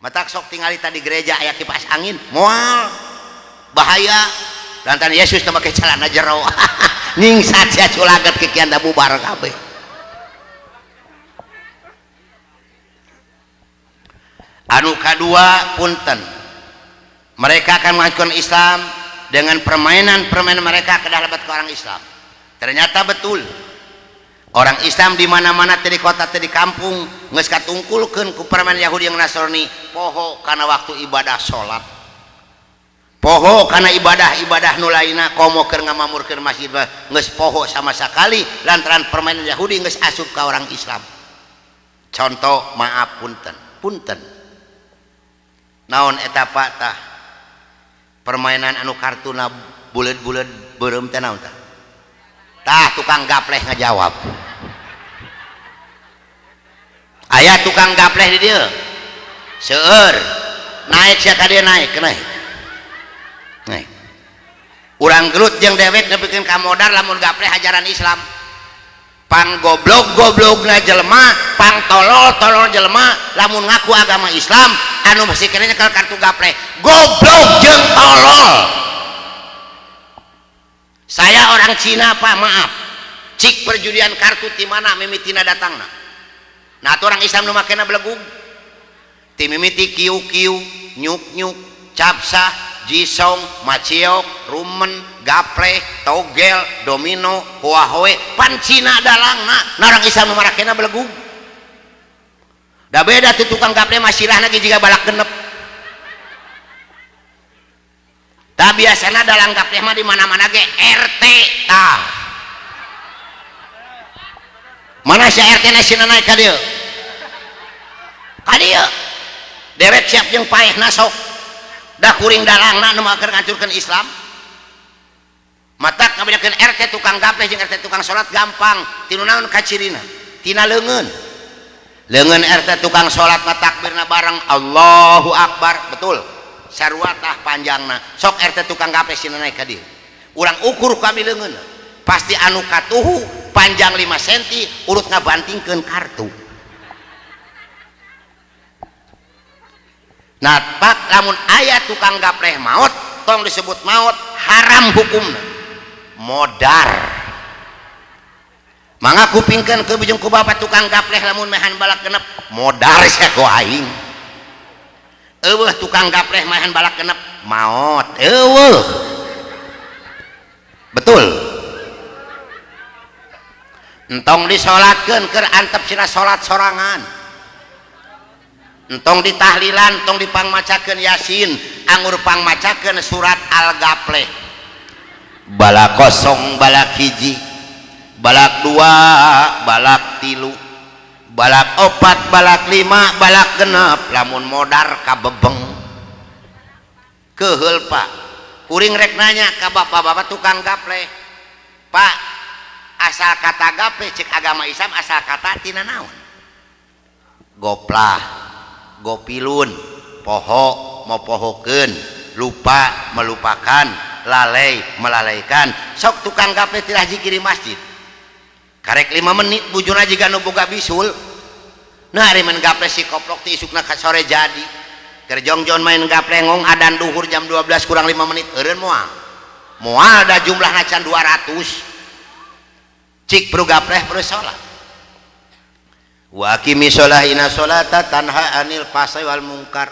matak sok tinggal di gereja aya kipas angin moal bahaya lantaran Yesus teu make calana jero ningsat sia culaget kikian da bubar kabeh. Anu kadua punten, mereka akan mengajukan Islam dengan permainan mereka ke dalam orang Islam. Ternyata betul orang Islam di mana-mana di kota di kampung geus katungkulkeun ku permainan Yahudi yang Nasrani, poho karena waktu ibadah salat, poho karena ibadah nu lainna komo keur ngamamurkeun masjid geus poho sama sekali lantaran permainan Yahudi geus asup ka orang Islam. Contoh, maaf punten naon eta tah permainan anu kartuna bulet-bulet beureum teh naon tah? Tah tukang gapleh ngajawab. Aya tukang gapleh di dieu. Seueur. Naik sia ka dieu naik. Naik. Urang gelut jeung dewek nepikeun ka modar lamun gapleh ajaran Islam. Pang goblok-goblokna jelema, pang tolol-tolol jelema lamun ngaku agama Islam anu masih kenanya kalau kartu gapleh goblok jeung tolol. Saya orang Cina Pak, maaf cik perjudian kartu ti mana mimitina datangna. Nah tu orang Islam nu makena belegug ti mimiti kiu-kiu, nyuk-nyuk, capsah, jisong, maciok, rumen, gapleh, togel, domino, huahoe, pan Cina dalangna. Nah orang Islam nu marakena belegug. Da beda tu tukang gapleh masirahna ge jiga balak genep. Tah biasana dalang gapleh mah di mana-mana ge RT tah. Mana si RT na sina naik ka dieu? Ka dieu. Dewek siap jeung paehna sok. Da kuring dalangna nu keur ngancurkeun Islam. Matak ngabedakeun RT tukang gapleh jeung RT tukang salat gampang. Tinu naon kacirina? Tina leungeun. Leungeun RT tukang salat mah takbirna bareng Allahu Akbar, betul. Sarua tah panjangna. Sok RT tukang gapleh sina naik ka dieu. Urang ukur kami leungeun. Pasti anu katuhu panjang 5 cm urut ngabantingkeun kartu. Nah pak lamun aya tukang gapleh maot tong disebut maot haram hukumna modar. Mangga kupingkeun ke bijeng ku bapak tukang gapleh lamun mehan balak genep modar sia ku aing. Eueuh tukang gapleh mehan balak genep maot eueuh. Betul. Entong disolatkeun keur antep sina salat sorangan. Entong ditahlilan, entong dipangmacakeun Yasin, anggur pangmacakeun surat Al-Gapleh. Balak kosong, balak hiji, balak 2, balak 3, balak 4, balak 5, balak genep, lamun modar kabebeng. Keheul Pak. Kuring rek nanya ka bapak-bapak tukang gapleh. Pak, asal kata gapleh cek agama Islam asal kata tina naon? Goplah. Gopilun, poho mau pohokeun, lupa melupakan, lalai melalaikan. Sok tukang gapleh teh zikir di masjid. Karek 5 menit bujurna jiga nu boga bisul. Nah ari main gapleh si koplok ti isukna ka sore jadi. Keur jongjon main gapleh ngong adan duhur jam 12 kurang 5 menit eureun moal. Moal da jumlahna can 200. Cik perlu gapleh perlu salat. Wa aqimi sholah inna sholata tanha anil fahsai wal munkar.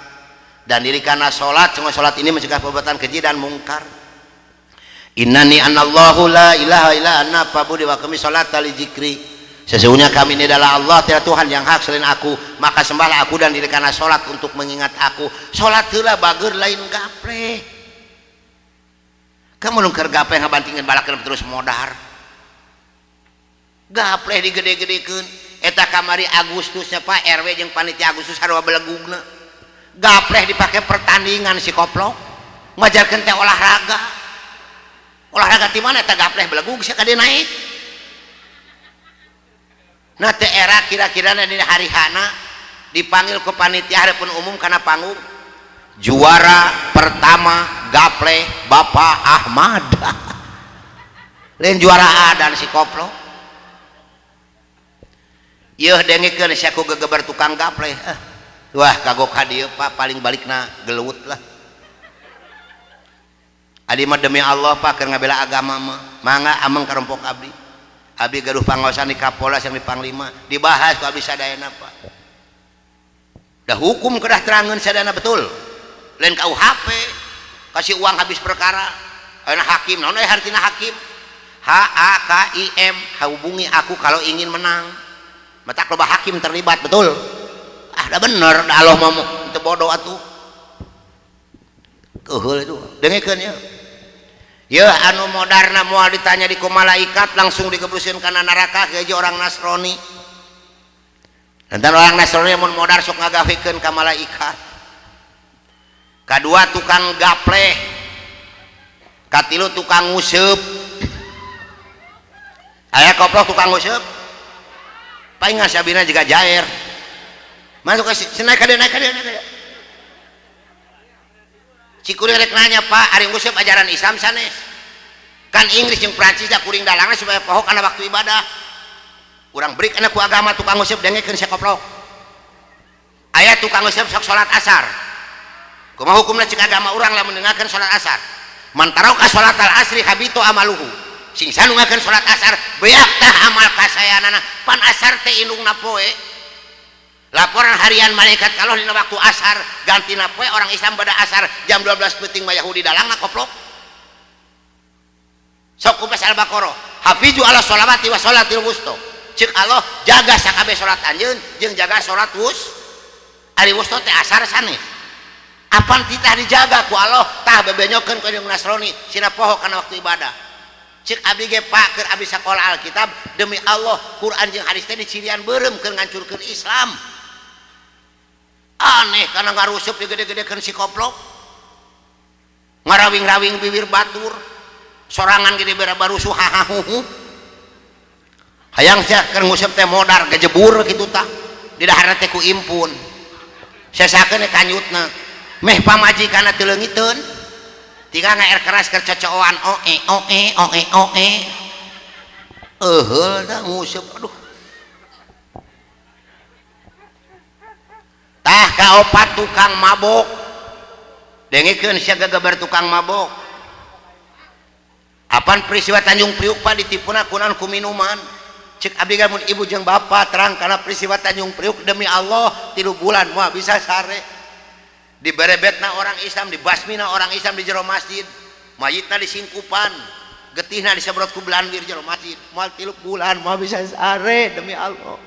Dan dirikana sholat, semua sholat ini mencegah perbuatan keji dan mungkar. Innani anallahu la ilaha illa ana fa'budi wa aqimi sholata li dzikri. Sesungguhnya kami ini adalah Allah, tiada Tuhan yang hak selain aku, maka sembahlah aku dan dirikana sholat untuk mengingat aku. Sholat heula bager lain gapleh. Kamu nu keur gapleh ngabantingkeun balakeun terus modar. Gapleh digede-gedekeun. Eta kamari Agustusnya Pak RW jeung panitia Agustus sarua belegugna. Gapleh dipake pertandingan si koplok. Ngajarkeun teh olahraga. Olahraga ti mana eta gapleh belegug sia ka dieu naik. Nah teh era kira-kira di harihana dipanggil ke panitia hareupeun umum kana panggung. Juara pertama gapleh Bapak Ahmad. Lain juara dan si koplok. Yeuh dengikeun sia ku gegeber tukang gapleh. wah kagok hadieu Pak paling balikna gelut lah adi mah demi Allah Pak keur ngabela agama mah mangga ameng karompok abdi gaduh pangaosan di Kapolres yang di Panglima dibahas ku abdi sadayana Pak dah hukum kedah terangeun sadayana betul lain KUHP kasih uang habis perkara ayeuna hakim naon aya hartina hakim HAKIM hubungi aku kalau ingin menang matak loba hakim terlibat betul dah bener dah Allah mah teu bodoh atuh keheul itu dengekeun ya ya anu modarna moal ditanya di ku malaikat langsung digebuskeun kana neraka ke orang Nasrani dan orang Nasrani mun modar sok ngagawekeun ka malaikat kadua tukang gapleh katilu tukang nguseup aya koplok tukang nguseup paling sabina juga jair masuk ke naik ka cikuring rek nanya Pak ari nguseup ajaran Islam sanes kan Inggris jeung Prancis da kuring dalangna supaya poho kana waktu ibadah urang brik anak ku agama tukang nguseup dengekeun sia koplok aya tukang nguseup sok salat asar kumaha hukumna cek agama urang lamun dengakeun salat asar man taraka salatal asri habitu amaluhu sing sanungakeun salat asar beak tah amal kasayanana pan asar teh indungna poe laporan harian malaikat kalau dina waktu asar gantina poe orang Islam pada asar jam 12 peuting mah Yahudi dalangna koplok sok kupas Al-Baqarah hafizu ala sholawati wa sholatil wusta ceuk Allah jaga sakabeh salat anjeun jeung jaga salat ari wusta teh asar sanes apan titah dijaga ku Allah tah bebenyokeun ka jeung Nasrani sina poho kana waktu ibadah cek abdi ge Pak keur abdi sakola Alkitab demi Allah Quran jeung hadis teh dicirian beureum keur ngancurkeun Islam aneh karena ngarusup gede-gedekeun si koplok ngarawing-rawing bibir batur sorangan gede barusuh hahahuhu hayang sia keur nguseup teh modar gejebur kitu tah di daharna teh ku impun sesakeun kanyutna meh pamajikanna teu leungiteun tinggal ngaer keras keur cocoan oe euheul da nguseup aduh tah kaopat tukang mabok dengekeun sia gageber tukang mabok apan peristiwa Tanjung Priuk Pak ditipuna kunaon ku minuman cek abdi mun ibu jeung bapa terang karena peristiwa Tanjung Priuk demi Allah 3 bulan moal bisa sare diberebetna orang Islam dibasmina orang Islam di jero masjid mayitna disingkupan getihna disebrot ku belandir jero masjid moal 3 bulan moal bisa sare demi Allah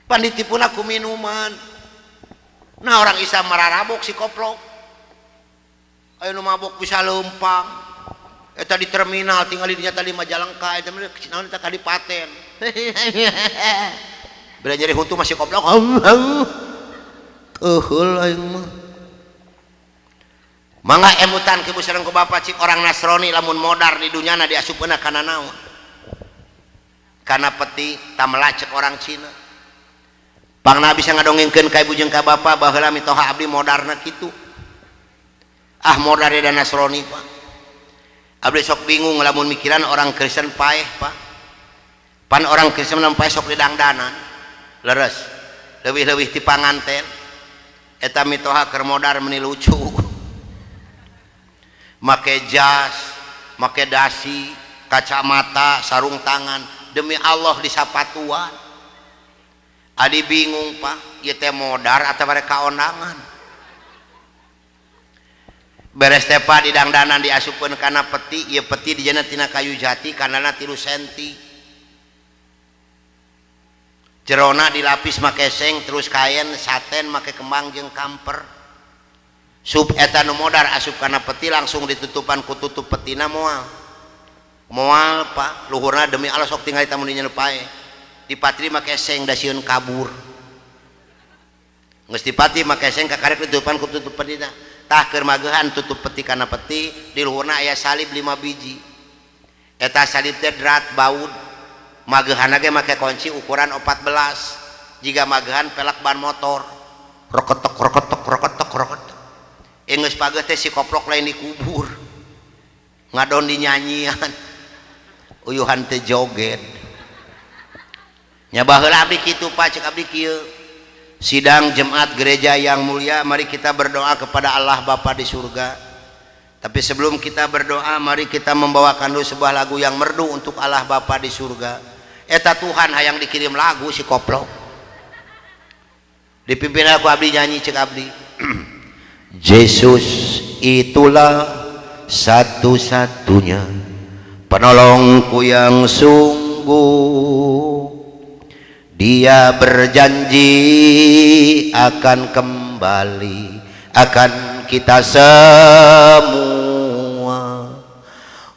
pan ditipuna ku minuman nah orang Islam mararabok si koplok ayo nu mabok bisa lempang eta di terminal tinggal di dinya tadi Majalengka eta mah naon eta kadipaten beda nyeri huntu masih koplok euheul aing mah mangga emutan kibu sareng ku bapa cik orang Nasrani lamun modar di dunyana diasupkeunna kana naon kana peti tamelacek orang Cina pangna bisa ngadongengkeun ka ibu jeung ka bapa baheula mitoha abdi modarna kitu modar dan Nasrani Pak abdi sok bingung lamun mikiran orang Kristen paeh Pak pan orang Kristen paeh sok didangdanan leres leuwih-leuwih ti panganten eta mitoha keur modar meni lucu make jas make dasi kacamata sarung tangan demi Allah di sapatuan adi bingung Pak ieu teh modar atau mereka ondangan beres teh Pak didangdanan diasupkeun kana peti ieu peti dijana tina kayu jati kanana 3 senti jerona dilapis make seng terus kain saten make kembang jeung kamper sup eta nu modar asup kana peti langsung ditutupan ku tutup petina moal Pak luhurna demi Allah sok tinggal tamun dinya pae dipatri make seng da sieun kabur geus dipati make seng kakarek ditutupan ku tutup petina tah keur magehan tutup peti kana peti di luhurna aya salib 5 biji eta salib teh drat baud magehanna ge make kunci ukuran 14 jiga magehan pelak ban motor rokotok geus pageuh teh si koplok lain dikubur ngadon di nyanyian uyuhan teh joget nya baheula abdi kitu Pak cek abdi kieu sidang jemaat gereja yang mulia, mari kita berdoa kepada Allah Bapa di surga. Tapi sebelum kita berdoa, mari kita membawakan dulu sebuah lagu yang merdu untuk Allah Bapa di surga. Eta Tuhan hayang dikirim lagu si koplok. Dipimpin aku abdi nyanyi cek abdi. Yesus itulah satu-satunya penolongku yang sungguh. Dia berjanji akan kembali, akan kita semua.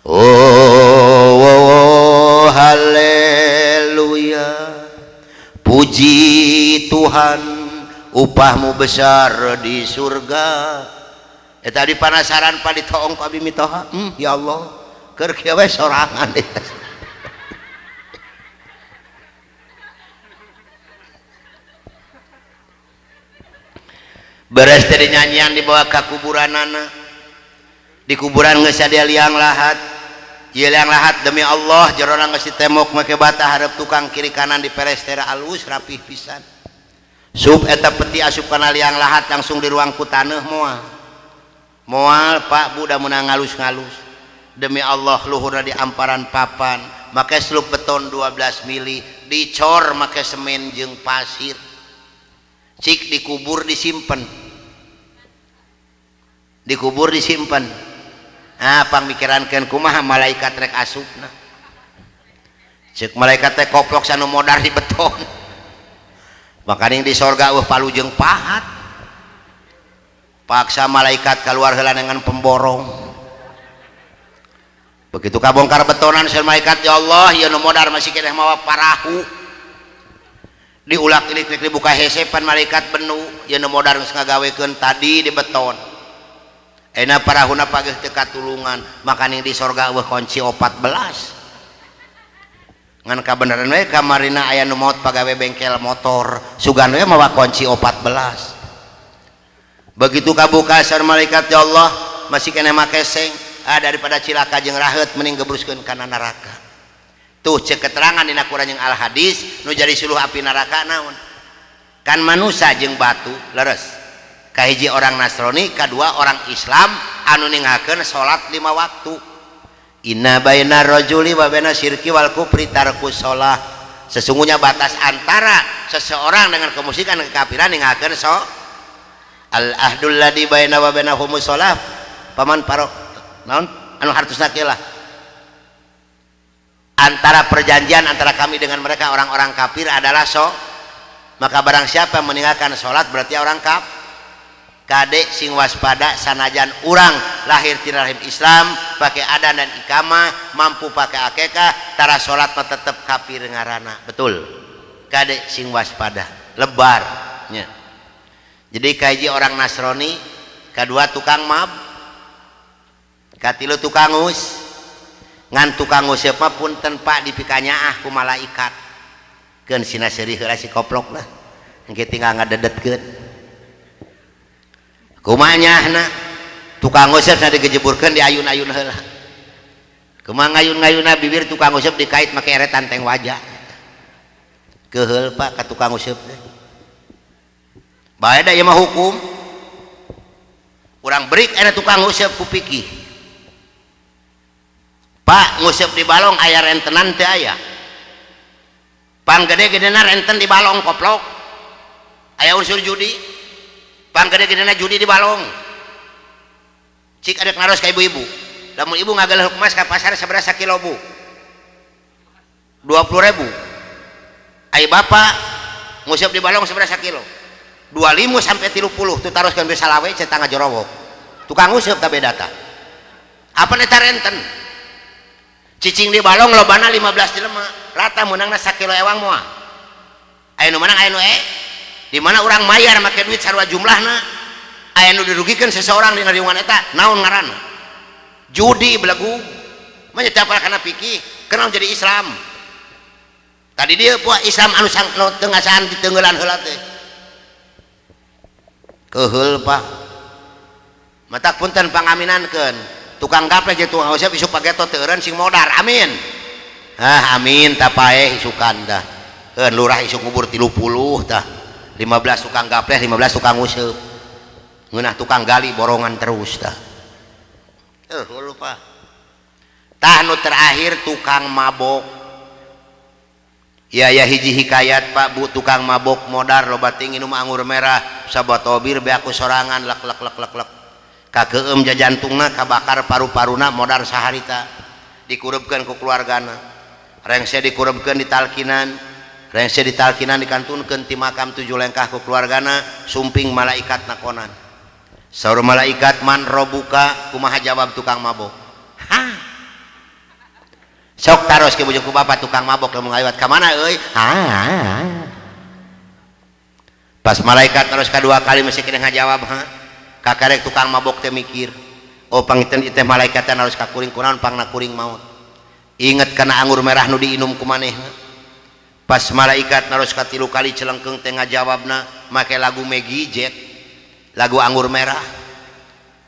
Oh, haleluya. Puji Tuhan, upahmu besar di surga. Tadi panasaran pak ditoong pak bimitoha. Ya Allah, keur kieu we sorangan. Beres dari nyanyian dibawa ke kuburanana. Di kuburan geus aya liang lahat. Ieu liang lahat demi Allah jerona geus ditemok make bata hareup tukang kiri kanan diperes tera alus rapih pisan. Sub eta peti asup kana liang lahat langsung di ruang ku taneuh moal. Moal Pak Bu da meunang ngalus-ngalus. Demi Allah luhurna di amparan papan, make sluk beton 12 mili, dicor make semen jeung pasir. Cik dikubur disimpen, dikubur disimpen. Pangmikirankeun kumaha malaikat rek asupna. Cek malaikat teh koplok sanu modar di beton. Makaning di sorga palu jeung pahat. Paksa malaikat keluar heula dengan pemborong. Begitu kabongkar betonan sel malaikat, ya Allah ieu nu modar masih keneh mawa parahu. Diulak ilik dibuka hesepan malaikat benu, ieu nu modar geus ngagawekeun tadi di beton. Euna parahuna pageh teu katulungan, makaning di sorga eueuh kunci 14. Ngan kabeneran we kamarina aya nu maot pagawe bengkel motor, sugan we mawa kunci 14. Begitu kabuka sareng malaikat, ya Allah masih keneh make seng, daripada cilaka jeung raheut mending gebruskeun kana neraka. Tuh cek keterangan dina Quran yang al hadis nu jadi suluh api neraka naon? Kan manusia jeung batu leres. Kahiji orang Nasrani, kadua orang Islam anu ninggalkeun salat 5 waktu. Inna baina rajuli wa baina syirki wal kufri tarkus shalah. Sesungguhnya batas antara seseorang dengan kemusyrikan dan kekafiran ninggalkeun salat. Al ahdul ladzi baina wa bainahumus shalah. Paman parok naon anu hartosna kieu lah. Antara perjanjian antara kami dengan mereka orang-orang kafir adalah maka barang siapa meninggalkan sholat berarti orang kadek sing waspada sanajan urang lahir tina rahim Islam pakai adan dan ikamah mampu pakai akekah tara sholat tetap kafir ngaranna. Betul, kadek sing waspada lebarnya. Jadi kaji orang Nasrani, kedua tukang mab, katilu tukang us. Ngan tukang nguseup mah punten Pak dipikanya ku malaikat. Keun sina seurih heula si koplok lah. Engke tinggal ngadedetkeun. Kumaha nyahna? Tukang nguseup sana digejeburkeun di ayun-ayun heula. Kumaha ngayun-ngayunna bibir tukang nguseup dikait make eretan teng wajah. Keheul Pak ka tukang nguseup teh. Bae da ieu mah hukum. Urang berik aya tukang nguseup ku pikih. Pak nguseup di balong aya rentenan teu aya. Pang gede-gedena renten di balong koplok. Aya unsur judi. Pang gede-gedena judi di balong. Cik adek naros ka ibu-ibu. Lamun ibu ngagaleuh emas ka pasar sabaraha sakilo Bu? 20.000. Ai bapak nguseup di balong sabaraha sakilo? 25 sampai 30 tu taroskeun bisa lawe cek tangga jorowok. Tukang nguseup ta beda ta. Apa eta renten? Cicing di balong lobana 15 jelema rata menangna sakilo ewang moal. Aya nu menang aya nu di mana urang mayar make duit sarua jumlahna aya nu dirugikeun seseorang dina lingkungan eta naon ngaranna? Judi belegu. Mah nyetap kana pikih kenal jadi Islam. Tadi dia puah Islam anu teu ngasaan diteungeulan heula teh. Keheul Pak. Matak punten pangaminankeun. Tukang gapleh jeung tukang ngosep isuk pageto teu eureun sing modar. Amin. Amin tah paeh isukan tah. Lurah isuk ngubur 30 tah. 15 tukang gapleh 15 tukang useup ngeunah tukang gali borongan terus tah lupa tah nu terakhir tukang mabok ya hiji hikayat Pak Bu tukang mabok modar loba tinggi minum anggur merah sabotobir be aku sorangan lek kakeum jajantungna kabakar paru-paruna modar saharita dikurupkeun ku keluargana rengse dikurupkeun di talkinan rengse di talkinan dikantunkeun ti makam 7 lengkah ku keluargana sumping malaikat nakonan saur malaikat man robuka kumaha jawab tukang mabok ha sok taros ke bujung ku bapak tukang mabok lamun ngaliwat ka mana euy pas malaikat terus kadua kali masih kena ngajawab ha kakarek tukang mabok teh mikir oh pangiten teh malaikat teh harus kakuring kunaon pangna kuring maut inget kana anggur merah nu diinum ku manehna pas malaikat harus katilu kali celengkeung teh ngajawabna make lagu Maggie Jet lagu anggur merah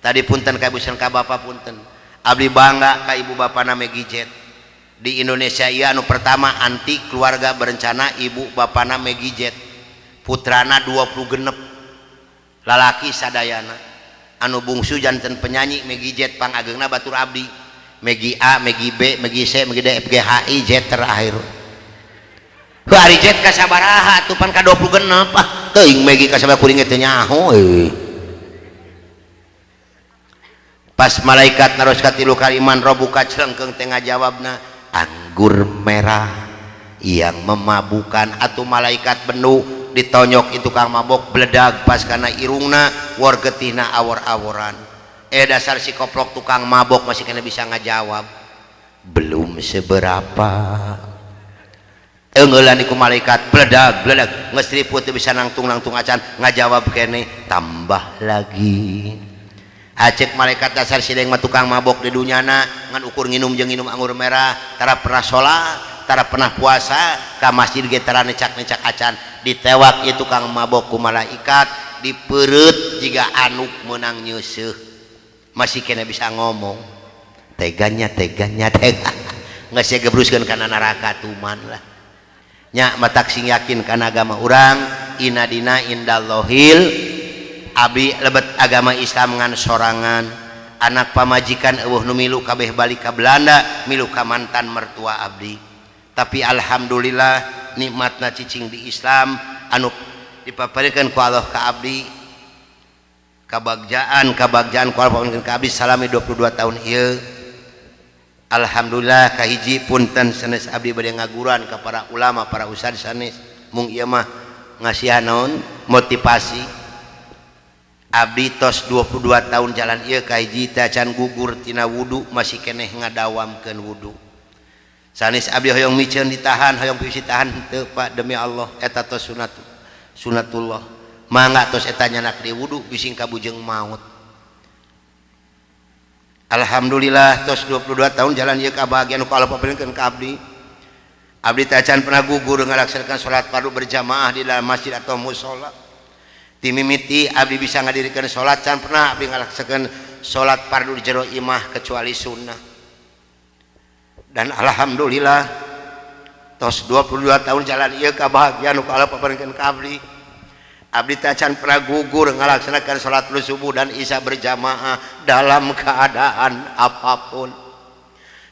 tadi punten ka ibu ka bapak punten abdi bangga ka ibu bapana Maggie Jet di Indonesia ieu anu pertama anti keluarga berencana ibu bapana Maggie Jet putrana 20 lalaki sadayana anu bungsu janten penyanyi Maggie Jet pang ageungna batur abdi Maggie A, Maggie B, Maggie C, Maggie D, F, G, H, I, Jet terakhir hari Jet ka sabaraha atuh pan ka 20 genep teuing Maggie ka sabaraha kuring teh nyaho pas malaikat naros katilu kaliman robuka celengkeung teh ngajawabna anggur merah yang memabukkan atuh malaikat benu ditonyok itu kang mabok bledag pas kana irungna war getihna awor-aworan dasar si koplok tukang mabok masih kena bisa ngajawab belum seberapa enggeulan iku malaikat bledag geus riput teu bisa nangtung acan ngajawab kene tambah lagi acek malaikat dasar si deeng mah tukang mabok di dunyana ngan ukur nginum jeung nginum anggur merah tara pernah salat tara pernah puasa ka masjid ge tara necak-necak acan ditewak itu kang mabok ku malaikat dipereut jiga anuk menang nyeuseuk masih kena bisa ngomong teganya geus gebruskeun kana neraka tuman lah nya matak sing yakin kana agama urang inna dina indallahil abi lebet agama Islam ngan sorangan anak pamajikan eueuh nu milu kabeh balik ka Belanda milu ka mantan mertua abdi tapi alhamdulillah nikmatna cicing di Islam anu dipaparikeun ku Allah ka abdi kabagjaan ku Allah paparikeun ka abdi salami 22 tahun ieu alhamdulillah kahiji punten sanes abdi bade ngaguran ka para ulama para ustad sanes mung ieu mah ngasihan naon motivasi abdi tos 22 tahun jalan ieu kahiji teh can gugur tina wudu masih keneh ngadawamkeun wudu sanes abdi hoyong miceun ditahan hoyong peusi tahan teu Pak demi Allah eta tos sunatullah mangga tos eta nyanak di wudu bising kabujeng maut alhamdulillah tos 22 tahun jalan ieu kabahagiaan ku Allah paparikeun ka abdi teh can pernah gugur ngalaksanakeun salat fardu berjamaah di dalam masjid atau mushola ti mimiti abdi bisa ngadirikeun salat can pernah abdi ngalaksanakeun salat fardu di jero imah kecuali sunnah dan alhamdulillah tos 22 tahun jalan ieu kabahagiaan ku Allah paparikeun ka abdi teh can pernah gugur ngalaksanakeun salat subuh dan isya berjamaah dalam keadaan apapun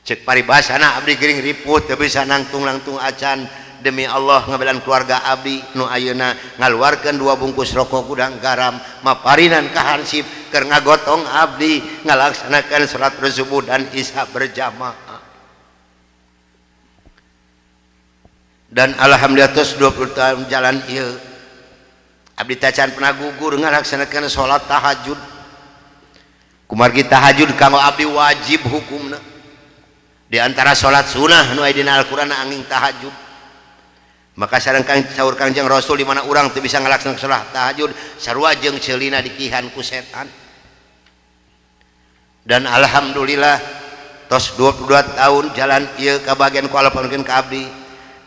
cek paribasana abdi gering riput teu bisa nangtung acan demi Allah ngabelan keluarga abdi nu ayeuna ngaluarkeun 2 bungkus rokok gudang garam maparinan ka hansip keur ngagotong abdi ngalaksanakeun salat subuh dan isya berjamaah dan alhamdulillah tos 20 tahun jalan ieu abdi teh can pernah gugur ngalaksanakeun salat tahajud kumargi tahajud kanggo abdi wajib hukumna di antara salat sunah nu aya dina Al-Qur'an angin tahajud maka sareng saur Kangjeng Rasul di mana urang teu bisa ngalaksanakeun salat tahajud sarua jeung ceulina dikihan ku setan dan alhamdulillah tos 22 tahun jalan ieu kabagian ku Allah panukeun ka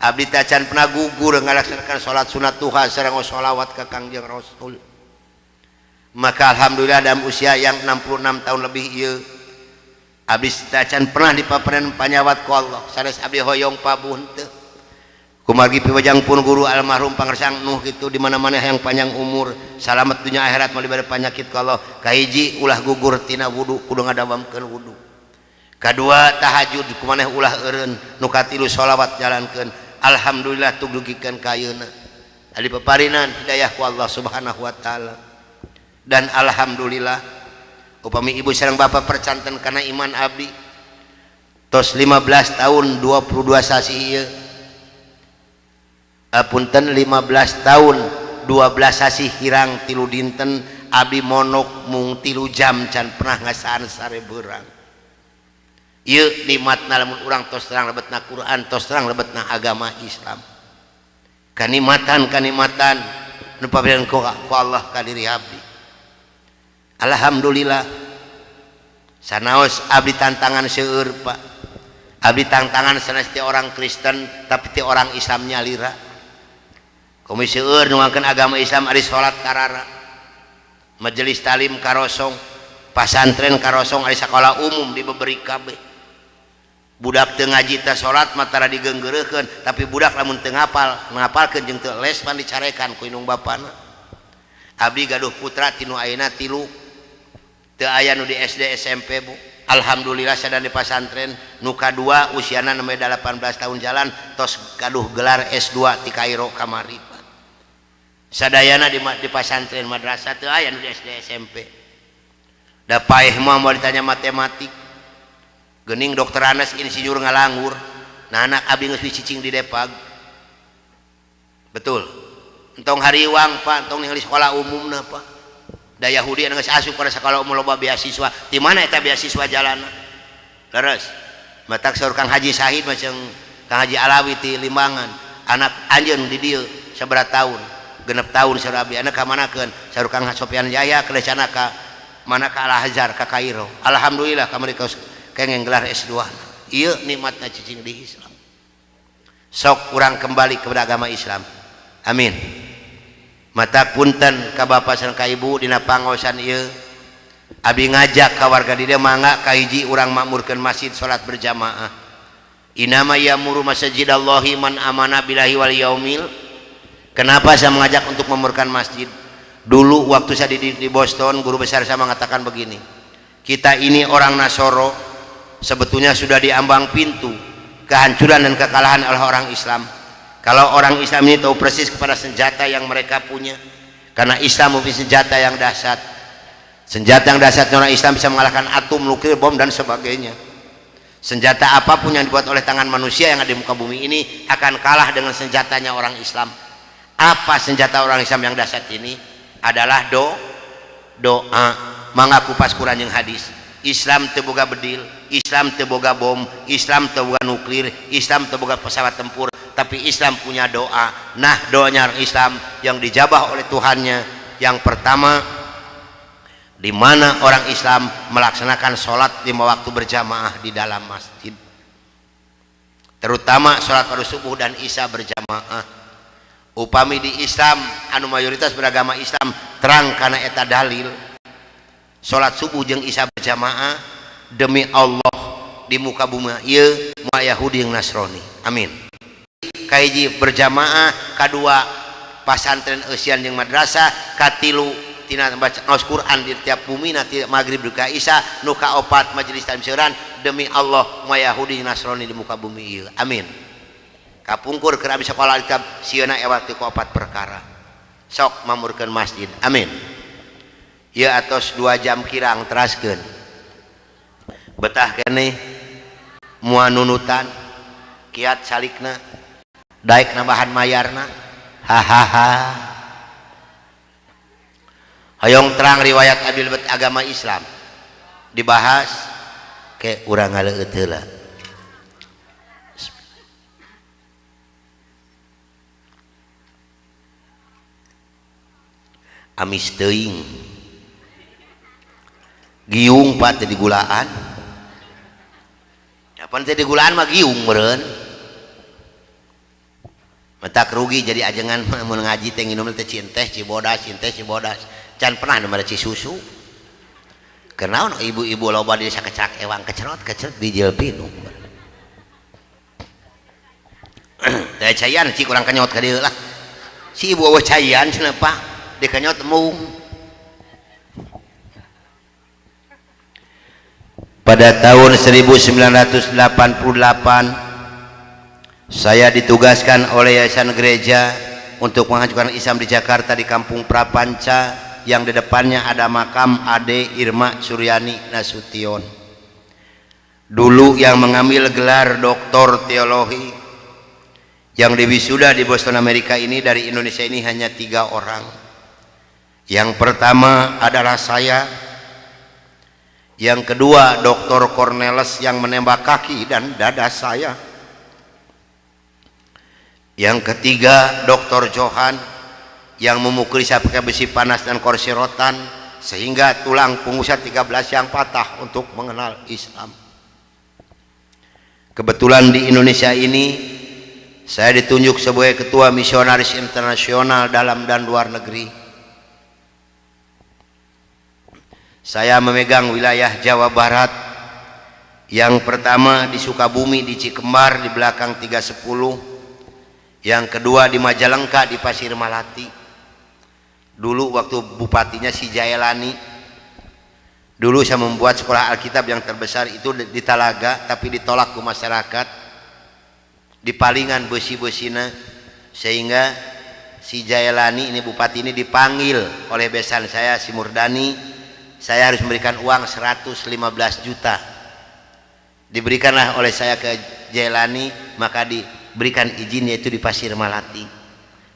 abdi teh can pernah gugur ngalaksanakeun salat sunat duha sareng sholawat ka Kangjeng Rasul maka alhamdulillah dalam usia yang 66 tahun lebih ieu abdi teh can pernah dipapareun panyawat ku Allah sanes abdi hoyong pabuh teu kumargi piwajang pun guru almarhum pangersang Nuh gitu di mana-mana yang panjang umur selamat dunia akhirat malibada penyakit kalau kahiji ulah gugur tina wudu kudu ngadawamkeun wudu kadua tahajud kumaneh ulah eureun nu katilu sholawat jalankeun alhamdulillah tug dugikeun ka ayeuna ari peparinan hidayah ku Allah Subhanahu wa taala dan alhamdulillah upami ibu sareng bapak percanten kana iman abdi tos 15 tahun 22 sasi ieu punten 15 tahun 12 sasi hirang 3 dinten abdi monok mung 3 jam can pernah ngasaan sarebeurang ieu nikmatna lamun urang tos terang lebetna Quran tos terang lebetna agama Islam kanikmatan nu paberian ku Allah ka diri abdi alhamdulillah sanaos abdi tantangan seueur Pak abdi tantangan sanes ti orang Kristen tapi ti orang Islam nyalira komisi seueur nu ngangkeun agama Islam ari salat karara majelis talim karosong pasantren karosong ari sakola umum dibeberi kabeh budak teu ngaji teh salat mah tara digeunggeureukkeun tapi budak lamun teu ngapalkeun jeung teu les pan dicarekan ku indung bapana abdi gaduh putra tinu ayeuna 3 teu aya nu di SD SMP Bu alhamdulillah sadaya di pasantren nu kadua usiana nembe 18 tahun jalan tos gaduh gelar S2 ti Kairo kamari sadayana di pasantren madrasah teu aya nu di SD SMP da paeh mah mau ditanya matematik geuning dokter Anas insinyur ngalanggur nah anak abdi geus cicing di Depag betul entong hariwang Pak entong ningali sekolah umumna Pak da Yahudi anu geus asup pada sekolah umum loba beasiswa di mana eta beasiswa jalanna leres matak saur Kang Haji Sahid macam Kang Haji Alawi ti Limbangan anak anjeun di dieu sabaraha tahun 6 tahun sarabi anak ka manakeun saur Kang Sofian Jaya kelecana ka mana ka Al Azhar ka Kairo alhamdulillah ka mereka kengeng gelar S2 ieu nikmatna cicing di Islam sok urang kembali kepada agama Islam amin mata punten ka bapak sareng ka ibu dina pangaosan ieu abdi ngajak ka warga di dieu mangga ka hiji urang makmurkeun masjid salat berjamaah inama ya'muru masajidallahi man amana billahi wal yaumil. Kenapa saya mengajak untuk memurkan masjid? Dulu waktu saya di Boston, guru besar saya mengatakan begini, kita ini orang Nasoro sebetulnya sudah diambang pintu kehancuran dan kekalahan oleh orang Islam. Kalau orang Islam ini tahu persis kepada senjata yang mereka punya, karena Islam mempunyai senjata yang dahsyat. Senjata yang dahsyat orang Islam bisa mengalahkan atom, nuklir, bom dan sebagainya. Senjata apapun yang dibuat oleh tangan manusia yang ada di muka bumi ini akan kalah dengan senjatanya orang Islam. Apa senjata orang Islam yang dahsyat ini? Adalah doa. Mengaku pas Quran yang hadis. Islam teboga bedil, Islam teboga bom, Islam teboga nuklir, Islam teboga pesawat tempur, tapi Islam punya doa. Nah, doanya orang Islam yang dijabah oleh Tuhannya yang pertama, di mana orang Islam melaksanakan sholat 5 waktu berjamaah di dalam masjid, terutama sholat pada subuh dan isya berjamaah. Upami di Islam anu mayoritas beragama Islam terang karena eta dalil sholat subuh jeung isya berjamaah demi Allah di muka bumi ieu moal Yahudi jeung Nasrani amin. Kahiji berjamaah, kadua pasantren eusian jeung madrasah, katilu tina baca Quran di tiap bumi nanti maghrib duka isya, nu kaopat majelis taklim seueuran demi Allah moal Yahudi jeung Nasrani di muka bumi ieu amin. Kapungkur keur abdi sakola kitab sieuna ewati ku 4 perkara sok mamurkeun masjid amin. Ieu atos 2 jam kirang teraskeun betah keneh moal nunutan kiat salikna daek nambahan mayarna hahaha. Hayong terang riwayat abdi lebet agama Islam dibahas ke urang ngaleueut heula. Amis teuing giung Pak teh digulaan kapan teh digulaan mah giung meureun matak rugi jadi ajengan mun ngaji teh nginum teh cinteh cibodas can pernah nomor cisusu kenaon ibu-ibu loba di sakecak ewang kecerot dijeul pinung teh cayan cik urang kanyot ka dieu lah si ibu eueuh cayan cenah Pak dikanyot mung. Pada tahun 1988 saya ditugaskan oleh Yayasan Gereja untuk mengajukan Islam di Jakarta di Kampung Prapanca yang di depannya ada makam Ade Irma Suryani Nasution. Dulu yang mengambil gelar doktor teologi yang diwisuda di Boston Amerika ini dari Indonesia ini hanya 3 orang. Yang pertama adalah saya, yang kedua Dr. Cornelis yang menembak kaki dan dada saya, yang ketiga Dr. Johan yang memukuli saya pakai besi panas dan kursi rotan sehingga tulang punggung saya 13 yang patah untuk mengenal Islam. Kebetulan di Indonesia ini saya ditunjuk sebagai ketua misionaris internasional dalam dan luar negeri. Saya memegang wilayah Jawa Barat. Yang pertama di Sukabumi di Cikembar di belakang 310. Yang kedua di Majalengka di Pasir Malati. Dulu waktu bupatinya si Jaelani. Dulu saya membuat sekolah Alkitab yang terbesar itu di Talaga, tapi ditolak ke masyarakat. Dipalingan besi-besina sehingga si Jaelani ini bupati ini dipanggil oleh besan saya si Murdani. Saya harus memberikan uang 115 juta. Diberikanlah oleh saya ke Jaelani, maka diberikan izin yaitu di Pasir Malati.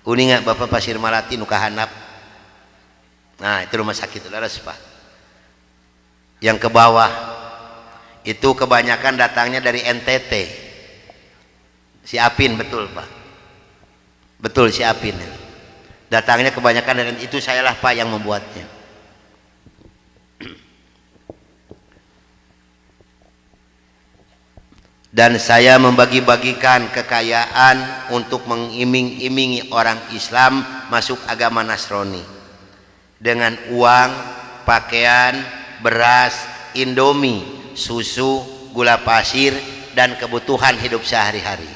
Uninga Bapak Pasir Malati nu kahandap. Nah, itu rumah sakit laras Pak. Yang ke bawah itu kebanyakan datangnya dari NTT. Si Apin betul Pak. Betul si Apin. Datangnya kebanyakan dari itu, sayalah Pak yang membuatnya. Dan saya membagi-bagikan kekayaan untuk mengiming-imingi orang Islam masuk agama Nasrani dengan uang, pakaian, beras, indomie, susu, gula pasir, dan kebutuhan hidup sehari-hari.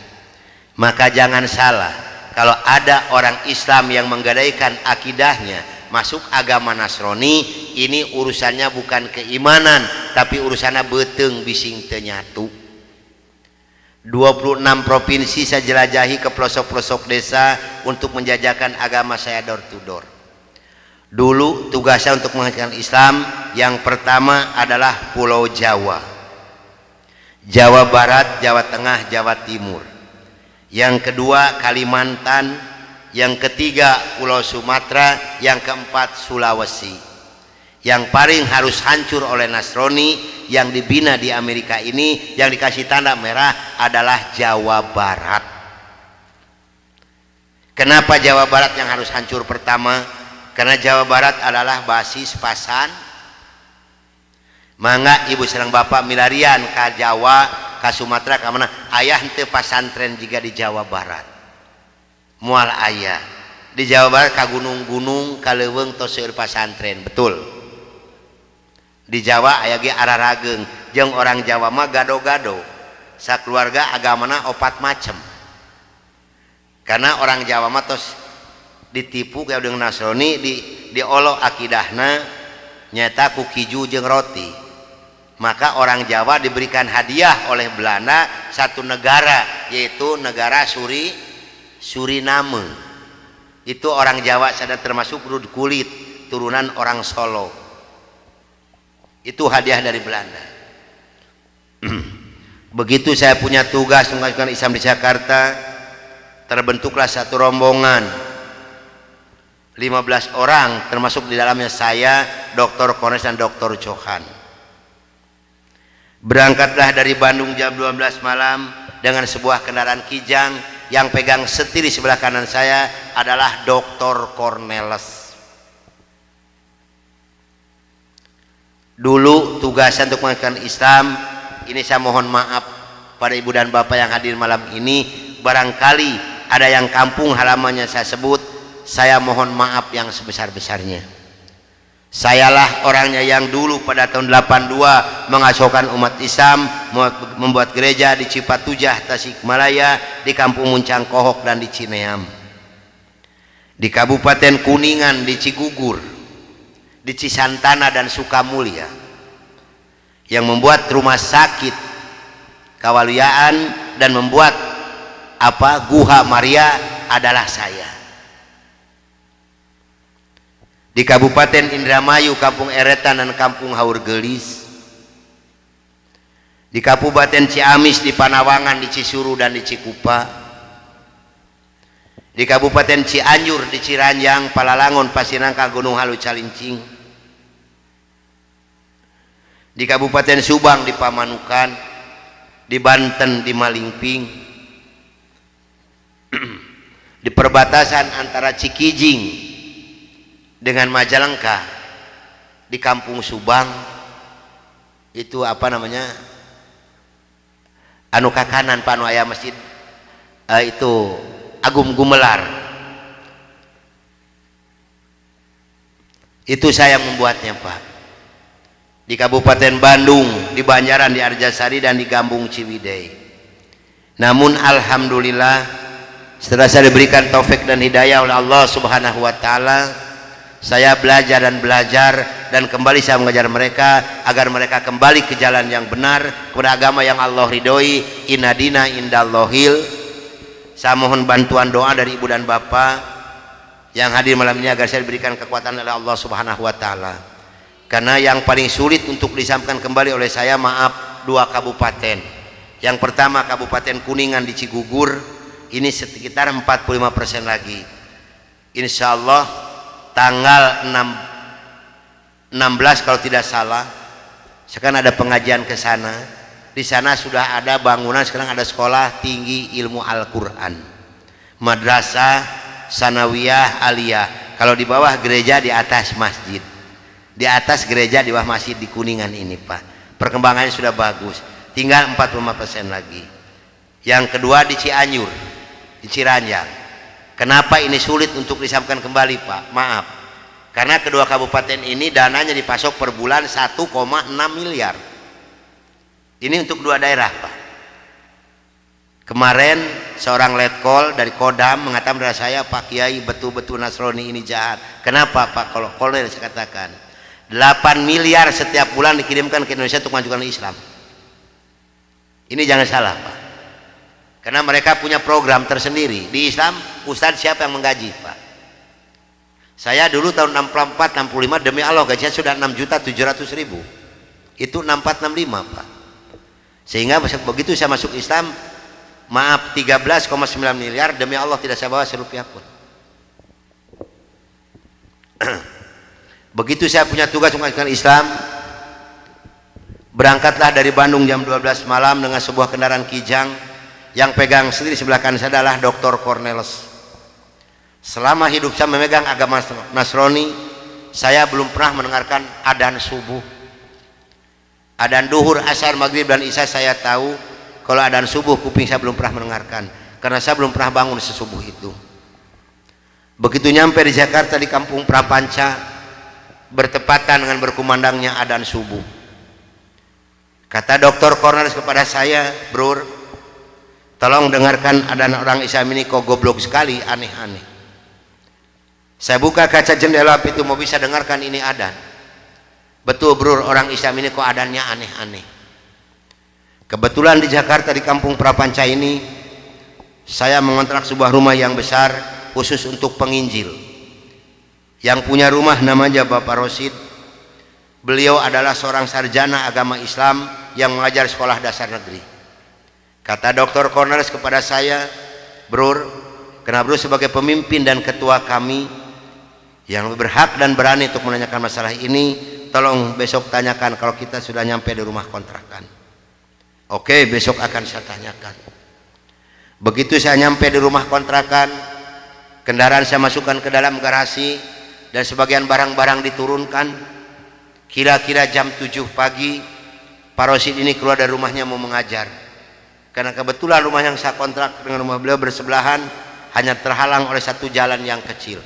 Maka jangan salah, kalau ada orang Islam yang menggadaikan akidahnya masuk agama Nasrani, ini urusannya bukan keimanan, tapi urusannya beteng bising teu nyatu. 26 provinsi saya jelajahi ke pelosok-pelosok desa untuk menjajakan agama saya door to door. Dulu tugasnya untuk mengajarkan Islam yang pertama adalah Pulau Jawa, Jawa Barat, Jawa Tengah, Jawa Timur. Yang kedua Kalimantan, yang ketiga Pulau Sumatera, yang keempat Sulawesi. Yang paling harus hancur oleh Nasrani yang dibina di Amerika ini, yang dikasih tanda merah adalah Jawa Barat. Kenapa Jawa Barat yang harus hancur pertama? Karena Jawa Barat adalah basis pasan. Mangga ibu sareng bapak milarian ke Jawa, ke Sumatera, ke mana ayah henteu pasantren juga di Jawa Barat. Mual ayah di Jawa Barat ke gunung-gunung, ke leuweung tos seueur pasantren, betul. Di Jawa aya ge ararageng, jeung orang Jawa mah gado-gado. Sakeluarga agamana 4 macem. Karena orang Jawa mah tos ditipu kayak dengan Nasrani, diolo akidahna nyata ku kiju jeung roti. Maka orang Jawa diberikan hadiah oleh Belanda satu negara, yaitu negara Suriname. Itu orang Jawa sadar termasuk rud kulit, turunan orang Solo. Itu hadiah dari Belanda. Begitu saya punya tugas mengajukan Islam di Jakarta, terbentuklah satu rombongan 15 orang, termasuk di dalamnya saya, Dr. Cornelis dan Dr. Johan. Berangkatlah dari Bandung jam 12 malam dengan sebuah kendaraan kijang. Yang pegang setir di sebelah kanan saya adalah Dr. Cornelis. Dulu tugasan untuk mengajarkan Islam ini, saya mohon maaf pada ibu dan bapak yang hadir malam ini, barangkali ada yang kampung halamannya saya sebut, saya mohon maaf yang sebesar-besarnya. Sayalah orangnya yang dulu pada tahun 82 mengasuhkan umat Islam, membuat gereja di Cipatujah, Tasikmalaya, di Kampung Muncang Kohok dan di Cineam, di Kabupaten Kuningan, di Cigugur, di Cisantana dan Sukamulya, yang membuat rumah sakit Kawaluyaan dan membuat Guha Maria adalah saya. Di Kabupaten Indramayu, Kampung Eretan dan Kampung Haurgelis, di Kabupaten Ciamis, di Panawangan, di Cisuru dan di Cikupa, di Kabupaten Cianjur, di Ciranjang, Palalangon, Pasinangka, Gunung Halu, Calincing, di Kabupaten Subang, di Pamanukan, di Banten, di Malingping, di perbatasan antara Cikijing dengan Majalengka, di Kampung Subang, itu anu kakanan panu aya masjid itu Agung Gumelar, itu saya membuatnya Pak. Di Kabupaten Bandung, di Banjaran, di Arjasari dan di Gambung Ciwidey. Namun alhamdulillah setelah saya diberikan taufik dan hidayah oleh Allah Subhanahu wa taala, saya belajar dan kembali saya mengajar mereka agar mereka kembali ke jalan yang benar, kepada agama yang Allah ridhoi. Inna dina indallahil. Saya mohon bantuan doa dari ibu dan bapak yang hadir malam ini agar saya diberikan kekuatan oleh Allah Subhanahu wa taala. Karena yang paling sulit untuk disampaikan kembali oleh saya, maaf, 2 kabupaten. Yang pertama Kabupaten Kuningan di Cigugur, ini sekitar 45% lagi. Insya Allah tanggal 16 kalau tidak salah, sekarang ada pengajian ke sana. Di sana sudah ada bangunan, sekarang ada sekolah tinggi ilmu Al-Quran, madrasah sanawiyah aliyah. Kalau di bawah gereja, di atas masjid, di atas gereja, di bawah masjid di Kuningan ini Pak. Perkembangannya sudah bagus, tinggal 45% lagi. Yang kedua di Cianjur, di Ciranjang. Kenapa ini sulit untuk disampaikan kembali Pak? Maaf, karena kedua kabupaten ini dananya dipasok per bulan 1,6 miliar. Ini untuk 2 daerah Pak. Kemarin seorang letkol dari Kodam mengatakan kepada saya, Pak Kiai, betul-betul Nasrani ini jahat. Kenapa Pak? Kalau kolonel saya katakan 8 miliar setiap bulan dikirimkan ke Indonesia untuk mengajukan Islam. Ini jangan salah Pak, karena mereka punya program tersendiri. Di Islam, Ustadz siapa yang menggaji Pak? Saya dulu tahun 64-65 demi Allah gajinya sudah 6.700.000. Itu 64-65 Pak. Sehingga begitu saya masuk Islam, maaf, 13,9 miliar demi Allah tidak saya bawa serupiah pun. Begitu saya punya tugas mengajarkan Islam, berangkatlah dari Bandung jam 12 malam dengan sebuah kendaraan Kijang. Yang pegang sendiri sebelah kanan saya adalah Dr. Cornelis. Selama hidup saya memegang agama Nasrani, saya belum pernah mendengarkan adzan subuh. Adzan duhur, asar, maghrib dan isya saya tahu. Kalau adzan subuh, kuping saya belum pernah mendengarkan, karena saya belum pernah bangun sesubuh itu. Begitu nyampe di Jakarta, di Kampung Prapanca, bertepatan dengan berkumandangnya adzan subuh. Kata Dr. Cornelis kepada saya, "Bro, tolong dengarkan adzan orang Islam ini kok goblok sekali, aneh-aneh." Saya buka kaca jendela pintu, mau bisa dengarkan ini adzan. Betul Bro, orang Islam ini kok adzannya aneh-aneh. Kebetulan di Jakarta, di Kampung Prapanca ini, saya mengontrak sebuah rumah yang besar khusus untuk penginjil. Yang punya rumah namanya Bapak Rosid. Beliau adalah seorang sarjana agama Islam yang mengajar sekolah dasar negeri. Kata Dr. Cornelis kepada saya, "Bro, karena bro sebagai pemimpin dan ketua kami yang berhak dan berani untuk menanyakan masalah ini, tolong besok tanyakan kalau kita sudah nyampe di rumah kontrakan." Oke, besok akan saya tanyakan. Begitu saya nyampe di rumah kontrakan, kendaraan saya masukkan ke dalam garasi dan sebagian barang-barang diturunkan. Kira-kira jam 7 pagi, Pak Rosid ini keluar dari rumahnya mau mengajar. Karena kebetulan rumah yang saya kontrak dengan rumah beliau bersebelahan, hanya terhalang oleh satu jalan yang kecil.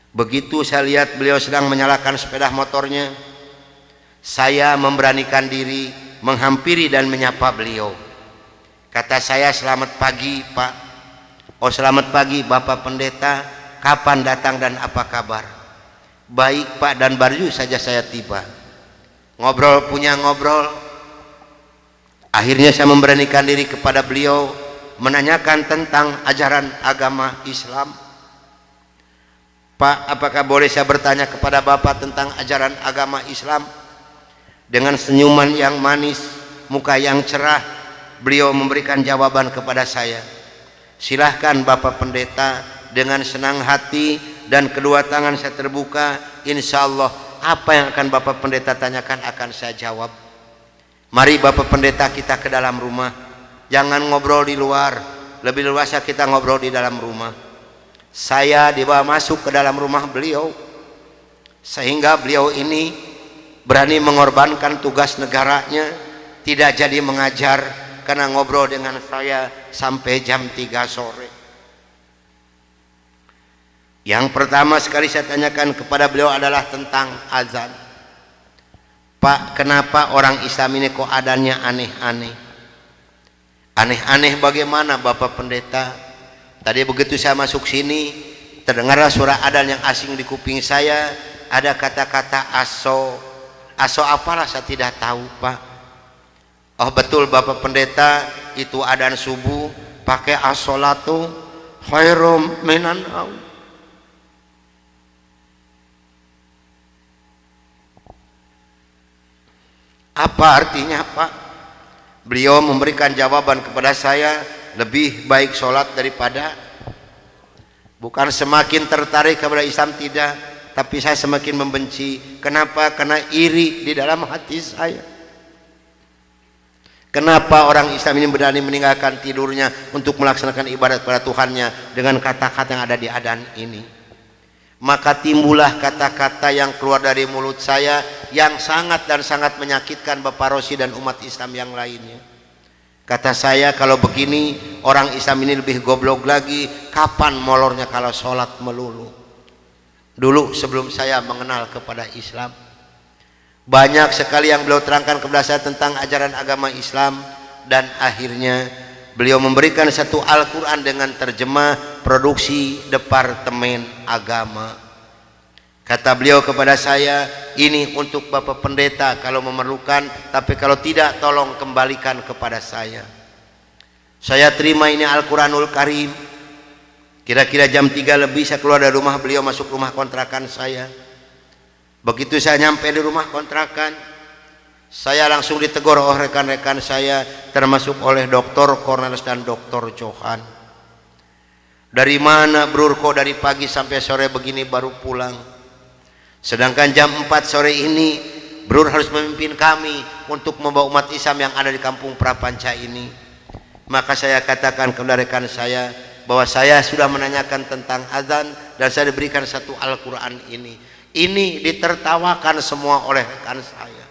Begitu saya lihat beliau sedang menyalakan sepeda motornya, saya memberanikan diri menghampiri dan menyapa beliau. Kata saya, "Selamat pagi, Pak." "Oh, selamat pagi, Bapak Pendeta. Kapan datang dan apa kabar?" "Baik, Pak, dan baru saja saya tiba." Ngobrol punya ngobrol. Akhirnya saya memberanikan diri kepada beliau menanyakan tentang ajaran agama Islam. "Pak, apakah boleh saya bertanya kepada Bapak tentang ajaran agama Islam?" Dengan senyuman yang manis, muka yang cerah, beliau memberikan jawaban kepada saya. "Silahkan Bapak Pendeta." Dengan senang hati dan kedua tangan saya terbuka, insya Allah apa yang akan Bapak Pendeta tanyakan akan saya jawab. Mari Bapak Pendeta kita ke dalam rumah, jangan ngobrol di luar, lebih luasa kita ngobrol di dalam rumah. Saya dibawa masuk ke dalam rumah beliau, sehingga beliau ini berani mengorbankan tugas negaranya, tidak jadi mengajar karena ngobrol dengan saya sampai jam 3 sore. Yang pertama sekali saya tanyakan kepada beliau adalah tentang azan. "Pak, kenapa orang Islam ini kok adanya aneh-aneh?" "Aneh-aneh bagaimana Bapak Pendeta?" "Tadi begitu saya masuk sini, terdengarlah suara adzan yang asing di kuping saya, ada kata-kata aso. Aso apalah saya tidak tahu, Pak." "Oh, betul Bapak Pendeta, itu adzan subuh pakai as-sholatu khairum minan naum." "Apa artinya, Pak?" Beliau memberikan jawaban kepada saya, "Lebih baik sholat daripada..." Bukan semakin tertarik kepada Islam, tidak, tapi saya semakin membenci. Kenapa? Karena iri di dalam hati saya. Kenapa orang Islam ini berani meninggalkan tidurnya untuk melaksanakan ibadat pada Tuhannya dengan kata-kata yang ada di adzan ini? Maka timbullah kata-kata yang keluar dari mulut saya yang sangat dan sangat menyakitkan Bapak Rosi dan umat Islam yang lainnya. Kata saya, "Kalau begini orang Islam ini lebih goblok lagi, kapan molornya kalau sholat melulu?" Dulu sebelum saya mengenal kepada Islam, banyak sekali yang beliau terangkan kepada saya tentang ajaran agama Islam, dan akhirnya beliau memberikan satu Al-Quran dengan terjemah produksi Departemen Agama. Kata beliau kepada saya, "Ini untuk Bapak Pendeta kalau memerlukan, tapi kalau tidak tolong kembalikan kepada saya." Saya terima ini Al-Quranul Karim. Kira-kira jam 3 lebih saya keluar dari rumah beliau, masuk rumah kontrakan saya. Begitu saya nyampe di rumah kontrakan, saya langsung ditegur oleh rekan-rekan saya, termasuk oleh Dr. Cornelis dan Dr. Johan. "Dari mana Brur, kok dari pagi sampai sore begini baru pulang? Sedangkan jam 4 sore ini Brur harus memimpin kami untuk membawa umat Islam yang ada di kampung Prapanca ini." Maka saya katakan kepada rekan saya bahwa saya sudah menanyakan tentang azan dan saya diberikan satu Al-Quran ini. Ini ditertawakan semua oleh rekan saya.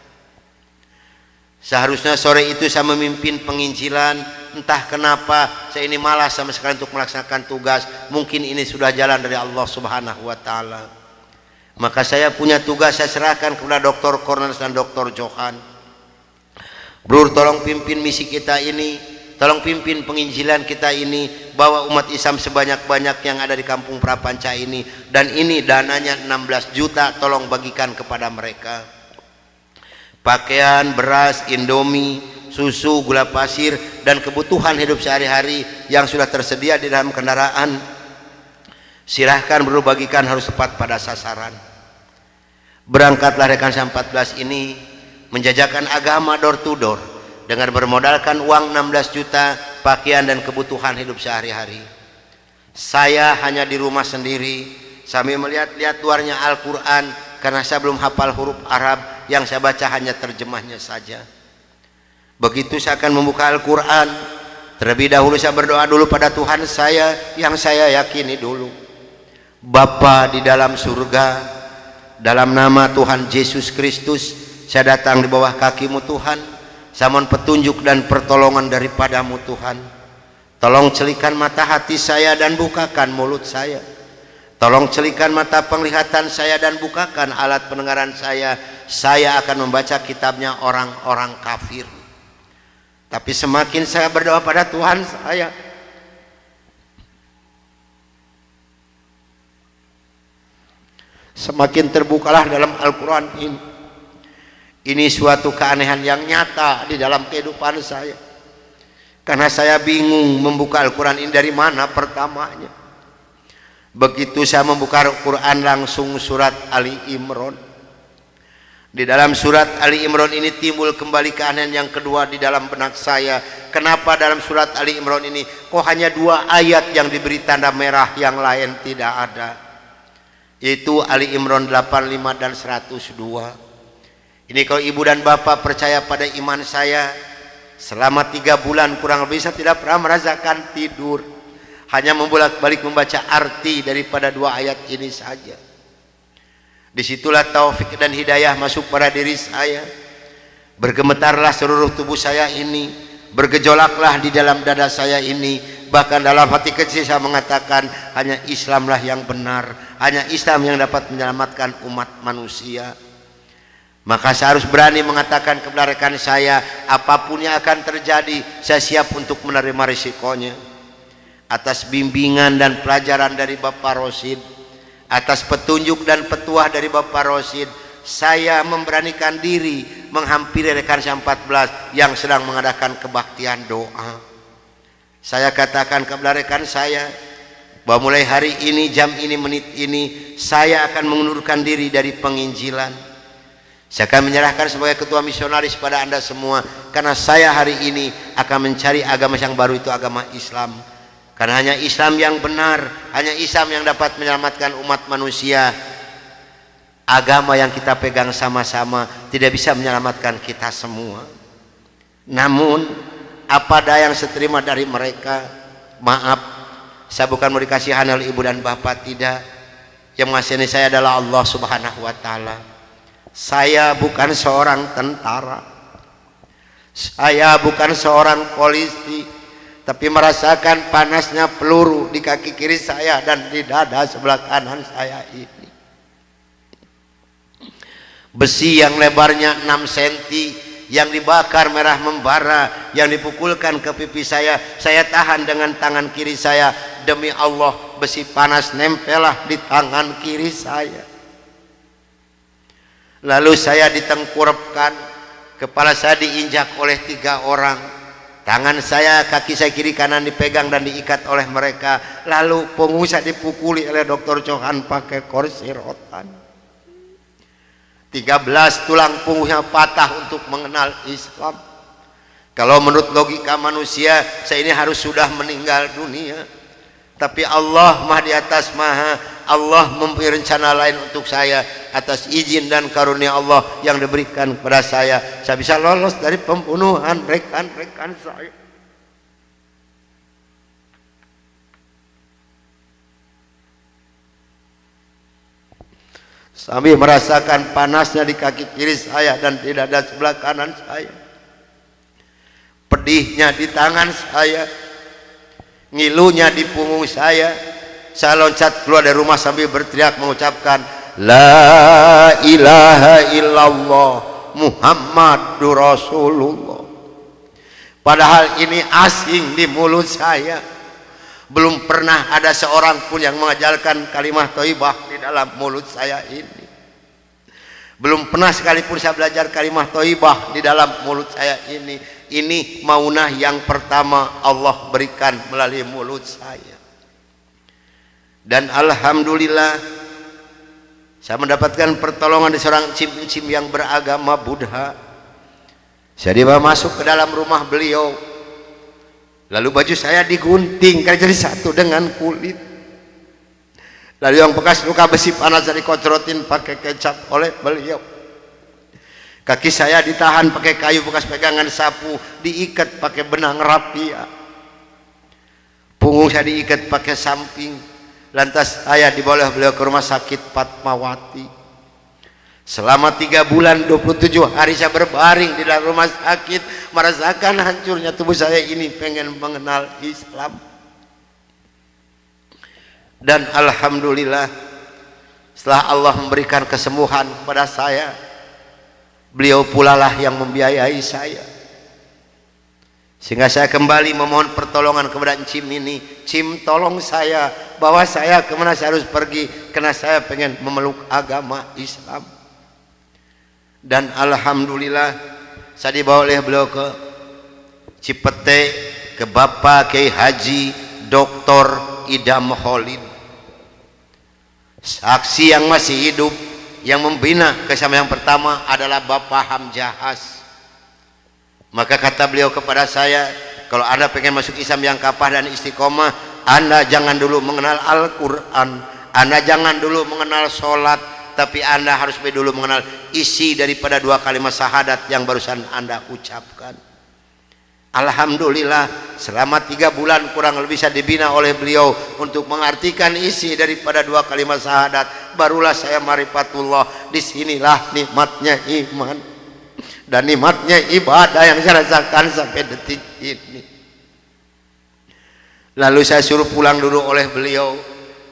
Seharusnya sore itu saya memimpin penginjilan, entah kenapa saya ini malas sama sekali untuk melaksanakan tugas. Mungkin ini sudah jalan dari Allah Subhanahu wa Ta'ala. Maka saya punya tugas, saya serahkan kepada Dr. Cornelis dan Dr. Johan. "Brur, tolong pimpin misi kita ini, tolong pimpin penginjilan kita ini, bawa umat Islam sebanyak-banyak yang ada di kampung Prapanca ini, dan ini dananya 16 juta, tolong bagikan kepada mereka. Pakaian, beras, indomie, susu, gula pasir, dan kebutuhan hidup sehari-hari yang sudah tersedia di dalam kendaraan. Silahkan Bro bagikan, harus tepat pada sasaran." Berangkatlah rekan saya 14 ini menjajakan agama door to door dengan bermodalkan uang 16 juta, pakaian dan kebutuhan hidup sehari-hari. Saya hanya di rumah sendiri sambil melihat-lihat luarnya Al-Quran, karena saya belum hafal huruf Arab, yang saya baca hanya terjemahnya saja. Begitu saya akan membuka Al-Quran, terlebih dahulu saya berdoa dulu pada Tuhan saya yang saya yakini dulu. "Bapa di dalam surga, dalam nama Tuhan Yesus Kristus, saya datang di bawah kakimu Tuhan. Saya mohon petunjuk dan pertolongan daripadamu Tuhan. Tolong celikan mata hati saya dan bukakan mulut saya. Tolong celikan mata penglihatan saya dan bukakan alat pendengaran saya. Saya akan membaca kitabnya orang-orang kafir. Tapi semakin saya berdoa pada Tuhan saya, semakin terbukalah dalam Al-Quran ini. Ini suatu keanehan yang nyata di dalam kehidupan saya. Karena saya bingung membuka Al-Quran ini dari mana pertamanya. Begitu saya membuka Al-Quran langsung surat Ali Imran. Di dalam surat Ali Imran ini timbul kembali keanehan yang kedua di dalam benak saya. Kenapa dalam surat Ali Imran ini kok hanya 2 ayat yang diberi tanda merah, yang lain tidak ada? Yaitu Ali Imran 85 dan 102. Ini kalau ibu dan bapak percaya pada iman saya, selama 3 bulan kurang lebih saya tidak pernah merasakan tidur. Hanya membolak-balik membaca arti daripada 2 ayat ini saja. Disitulah taufik dan hidayah masuk pada diri saya. Bergemetarlah seluruh tubuh saya ini, bergejolaklah di dalam dada saya ini. Bahkan dalam hati kecil saya mengatakan, hanya Islamlah yang benar, hanya Islam yang dapat menyelamatkan umat manusia. Maka saya harus berani mengatakan kepada rekan saya, apapun yang akan terjadi, saya siap untuk menerima risikonya. Atas bimbingan dan pelajaran dari Bapak Rosid, atas petunjuk dan petuah dari Bapak Rosid, saya memberanikan diri menghampiri rekan saya 14 yang sedang mengadakan kebaktian doa. Saya katakan kepada rekan saya bahwa mulai hari ini, jam ini, menit ini, saya akan mengundurkan diri dari penginjilan. Saya akan menyerahkan sebagai ketua misionaris pada Anda semua, karena saya hari ini akan mencari agama yang baru, itu agama Islam. Karena hanya Islam yang benar, hanya Islam yang dapat menyelamatkan umat manusia. Agama yang kita pegang sama-sama tidak bisa menyelamatkan kita semua. Namun apa daya yang saya terima dari mereka, maaf, saya bukan mau dikasihan oleh ibu dan bapak, tidak. Yang mengasihani saya adalah Allah Subhanahu wa Ta'ala. Saya bukan seorang tentara, saya bukan seorang polisi, tapi merasakan panasnya peluru di kaki kiri saya dan di dada sebelah kanan saya ini. Besi yang lebarnya 6 cm yang dibakar merah membara, yang dipukulkan ke pipi saya tahan dengan tangan kiri saya. Demi Allah, besi panas nempelah di tangan kiri saya. Lalu saya ditengkurapkan, kepala saya diinjak oleh 3 orang. Tangan saya, kaki saya kiri kanan dipegang dan diikat oleh mereka. Lalu punggung saya dipukuli oleh Dr. Johan pakai kursi rotan. 13 tulang punggungnya patah untuk mengenal Islam. Kalau menurut logika manusia, saya ini harus sudah meninggal dunia. Tapi Allah Maha di atas Maha, Allah mempunyai rencana lain untuk saya. Atas izin dan karunia Allah yang diberikan kepada saya bisa lolos dari pembunuhan rekan-rekan saya. Sambil merasakan panasnya di kaki kiri saya dan di dada sebelah kanan saya, pedihnya di tangan saya, ngilunya di punggung saya loncat keluar dari rumah sambil berteriak mengucapkan La ilaha illallah Muhammadur Rasulullah. Padahal ini asing di mulut saya. Belum pernah ada seorang pun yang mengajarkan kalimat thayyibah di dalam mulut saya ini. Belum pernah sekalipun saya belajar kalimat thayyibah di dalam mulut saya ini. Ini maunah yang pertama Allah berikan melalui mulut saya. Dan alhamdulillah saya mendapatkan pertolongan dari seorang cim-cim yang beragama Buddha. Saya dibawa masuk ke dalam rumah beliau. Lalu baju saya digunting karena jadi satu dengan kulit. Lalu yang bekas luka besi panas dari dikocrotin pakai kecap oleh beliau. Kaki saya ditahan pakai kayu bekas pegangan sapu, diikat pakai benang rapia. Punggung saya diikat pakai samping. Lantas saya dibawa beliau ke rumah sakit Fatmawati. Selama 3 bulan 27 hari saya berbaring di dalam rumah sakit, merasakan hancurnya tubuh saya ini, pengen mengenal Islam. Dan alhamdulillah setelah Allah memberikan kesembuhan kepada saya, beliau pula lah yang membiayai saya, sehingga saya kembali memohon pertolongan kepada Cim ini. Cim, tolong saya, bawa saya kemana saya harus pergi, karena saya pengen memeluk agama Islam. Dan alhamdulillah saya dibawa oleh beliau ke Cipete, ke Bapak Kiai Haji Dr. Idam Khalid, saksi yang masih hidup. Yang membina kesama yang pertama adalah Bapak Hamjahas. Maka kata beliau kepada saya, kalau Anda pengen masuk Islam yang kapah dan istiqomah, Anda jangan dulu mengenal Al-Quran, Anda jangan dulu mengenal sholat, tapi Anda harus dulu mengenal isi daripada dua kalimat syahadat yang barusan Anda ucapkan. Alhamdulillah selama 3 bulan kurang lebih saya dibina oleh beliau untuk mengartikan isi daripada dua kalimat syahadat. Barulah saya marifatullah. Disinilah nikmatnya iman dan nikmatnya ibadah yang saya rasakan sampai detik ini. Lalu saya suruh pulang dulu oleh beliau,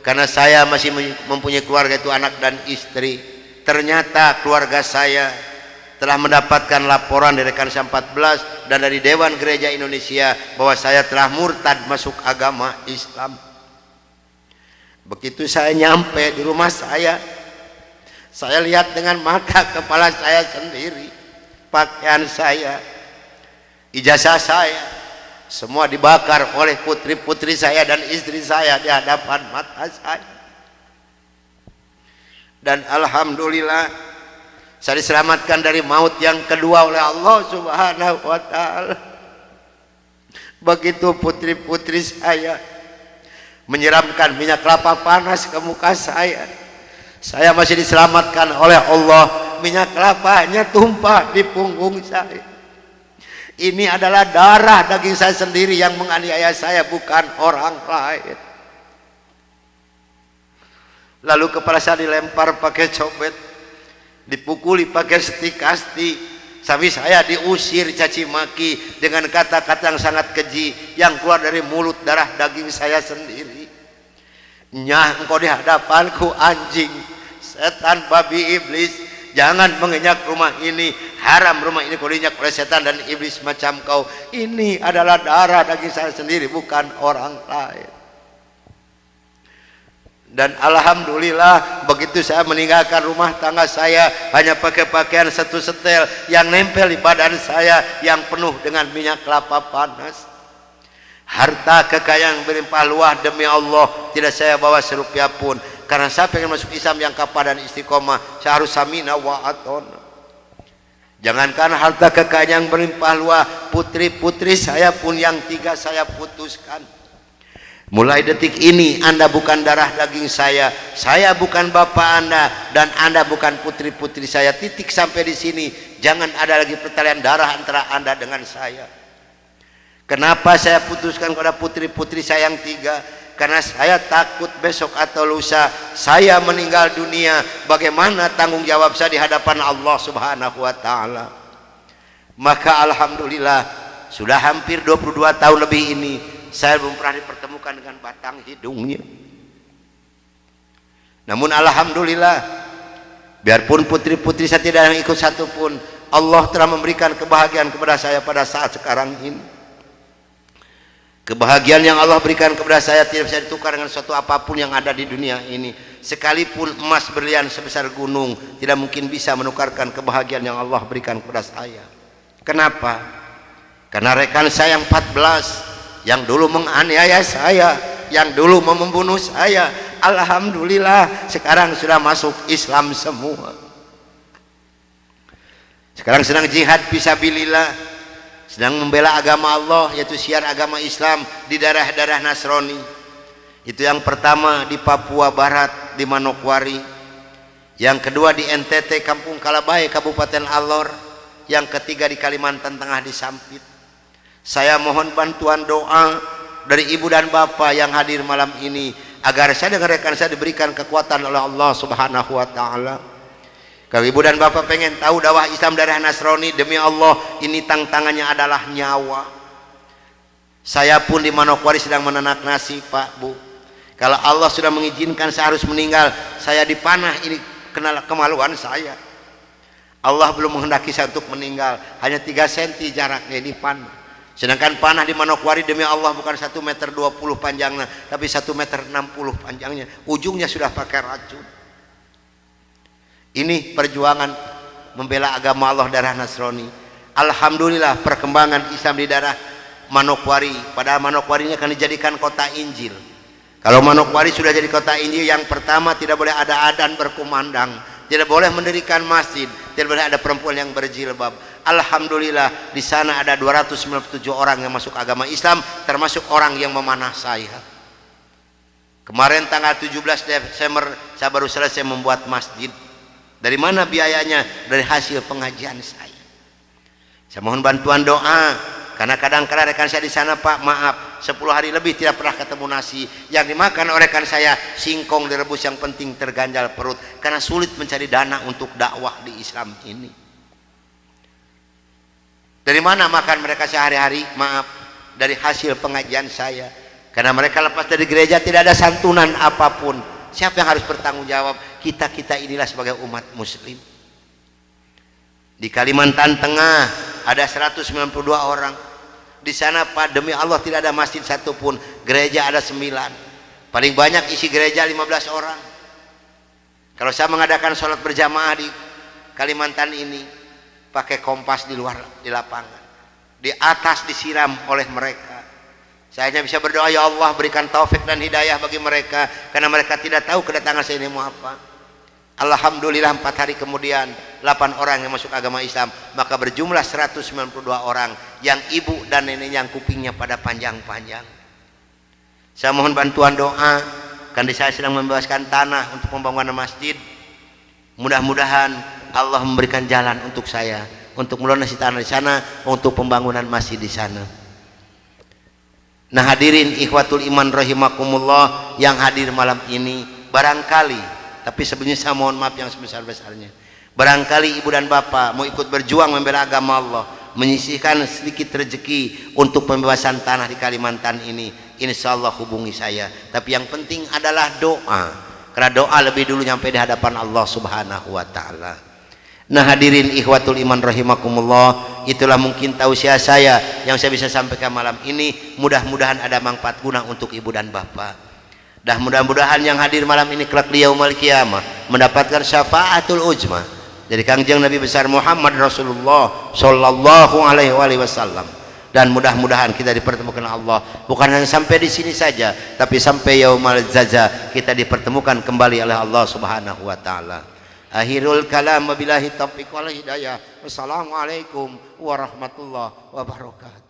karena saya masih mempunyai keluarga, itu anak dan istri. Ternyata keluarga saya telah mendapatkan laporan dari Kansa 14 dan dari Dewan Gereja Indonesia bahwa saya telah murtad masuk agama Islam. Begitu saya nyampe di rumah saya lihat dengan mata kepala saya sendiri, pakaian saya, ijazah saya, semua dibakar oleh putri-putri saya dan istri saya di hadapan mata saya. Dan alhamdulillah saya diselamatkan dari maut yang kedua oleh Allah Subhanahu wa ta'ala. Begitu putri-putri saya menyiramkan minyak kelapa panas ke muka saya masih diselamatkan oleh Allah. Minyak kelapanya tumpah di punggung saya. Ini adalah darah daging saya sendiri yang menganiaya saya, bukan orang lain. Lalu kepala saya dilempar pakai cobek, dipukuli pakai setikasti, sampai saya diusir caci maki dengan kata-kata yang sangat keji yang keluar dari mulut darah daging saya sendiri. Nyah, engkau di hadapanku anjing, setan, babi, iblis, jangan menginjak rumah ini, haram rumah ini kau diinjak oleh setan dan iblis macam kau. Ini adalah darah daging saya sendiri, bukan orang lain. Dan alhamdulillah begitu saya meninggalkan rumah tangga saya, hanya pakai pakaian satu setel yang nempel di badan saya yang penuh dengan minyak kelapa panas. Harta kekayaan berlimpah luah demi Allah tidak saya bawa serupiah pun, karena saya pengen masuk Islam yang kapah dan istiqomah. Saya harus samina wa atona. Jangankan harta kekayaan yang berlimpah luah, putri-putri saya pun yang 3 saya putuskan. Mulai detik ini Anda bukan darah daging saya bukan bapak Anda, dan Anda bukan putri-putri saya. Titik sampai di sini. Jangan ada lagi pertalian darah antara Anda dengan saya. Kenapa saya putuskan kepada putri-putri saya yang 3? Karena saya takut besok atau lusa saya meninggal dunia, bagaimana tanggung jawab saya di hadapan Allah Subhanahu wa ta'ala. Maka alhamdulillah sudah hampir 22 tahun lebih ini saya belum pernah dipertemukan dengan batang hidungnya. Namun alhamdulillah, biarpun putri-putri saya tidak yang ikut satupun, Allah telah memberikan kebahagiaan kepada saya pada saat sekarang ini. Kebahagiaan yang Allah berikan kepada saya tidak bisa ditukar dengan suatu apapun yang ada di dunia ini. Sekalipun emas berlian sebesar gunung tidak mungkin bisa menukarkan kebahagiaan yang Allah berikan kepada saya. Kenapa? Karena rekan saya yang 14 yang dulu menganiaya saya, yang dulu membunuh saya, alhamdulillah sekarang sudah masuk Islam semua. Sekarang sedang jihad fisabilillah, sedang membela agama Allah, yaitu syiar agama Islam di daerah-daerah Nasrani. Itu yang pertama di Papua Barat di Manokwari, yang kedua di NTT Kampung Kalabai Kabupaten Alor, yang ketiga di Kalimantan Tengah di Sampit. Saya mohon bantuan doa dari ibu dan bapak yang hadir malam ini agar saya dengan rekan saya diberikan kekuatan oleh Allah Subhanahu wa ta'ala. Kalau ibu dan bapak pengen tahu dakwah Islam daerah Nasrani, demi Allah ini tantangannya adalah nyawa. Saya pun di Manokwari sedang menanak nasi, Pak Bu. Kalau Allah sudah mengizinkan saya harus meninggal, saya dipanah, ini kenal kemaluan saya. Allah belum menghendaki saya untuk meninggal, hanya 3 cm jaraknya ini panah. Sedangkan panah di Manokwari demi Allah bukan 1,20 meter panjangnya, tapi 1,60 meter panjangnya. Ujungnya sudah pakai racun. Ini perjuangan membela agama Allah darah Nasrani. Alhamdulillah perkembangan Islam di daerah Manokwari. Padahal Manokwari ini akan dijadikan kota Injil. Kalau Manokwari sudah jadi kota Injil, yang pertama tidak boleh ada adzan berkumandang, tidak boleh mendirikan masjid, tidak boleh ada perempuan yang berjilbab. Alhamdulillah di sana ada 297 orang yang masuk agama Islam, termasuk orang yang memanah saya. Kemarin tanggal 17 Desember saya baru selesai membuat masjid. Dari mana biayanya? Dari hasil pengajian saya. Saya mohon bantuan doa, karena kadang-kadang rekan saya di sana, Pak, maaf, 10 hari lebih tidak pernah ketemu nasi. Yang dimakan oleh rekan saya singkong direbus, yang penting terganjal perut, karena sulit mencari dana untuk dakwah di Islam ini. Dari mana makan mereka sehari-hari? Maaf, dari hasil pengajian saya. Karena mereka lepas dari gereja tidak ada santunan apapun. Siapa yang harus bertanggung jawab? Kita inilah sebagai umat muslim. Di Kalimantan Tengah ada 192 orang. Di sana, Pak, demi Allah tidak ada masjid satupun, gereja ada 9. Paling banyak isi gereja 15 orang. Kalau saya mengadakan sholat berjamaah di Kalimantan ini, pakai kompas di luar, di lapangan, di atas disiram oleh mereka. Saya hanya bisa berdoa, ya Allah berikan taufik dan hidayah bagi mereka, karena mereka tidak tahu kedatangan saya ini mau apa. Alhamdulillah 4 hari kemudian 8 orang yang masuk agama Islam, maka berjumlah 192 orang yang ibu dan nenek yang kupingnya pada panjang-panjang. Saya mohon bantuan doa, karena saya sedang membebaskan tanah untuk pembangunan masjid. Mudah-mudahan Allah memberikan jalan untuk saya untuk melunasi tanah di sana, untuk pembangunan masjid di sana. Nah hadirin ikhwatul iman rahimakumullah yang hadir malam ini, barangkali, tapi sebenarnya saya mohon maaf yang sebesar-besarnya, barangkali ibu dan bapak mau ikut berjuang membela agama Allah, menyisihkan sedikit rezeki untuk pembebasan tanah di Kalimantan ini, insya Allah hubungi saya. Tapi yang penting adalah doa, karena doa lebih dulu nyampe di hadapan Allah subhanahu wa ta'ala. Nah hadirin ikhwatul iman rahimakumullah, itulah mungkin tausiah saya yang saya bisa sampaikan malam ini. Mudah-mudahan ada manfaat guna untuk ibu dan bapak. Dan mudah-mudahan yang hadir malam ini kelak di yaumul qiyamah mendapatkan syafaatul ujma dari Kangjeng Nabi besar Muhammad Rasulullah sallallahu alaihi wasallam. Dan mudah-mudahan kita dipertemukan Allah bukan hanya sampai di sini saja, tapi sampai yaumul jaza kita dipertemukan kembali oleh Allah subhanahu wa ta'ala. Akhirul kalam, wabillahi taufiq wal hidayah. Wassalamualaikum warahmatullahi wabarakatuh.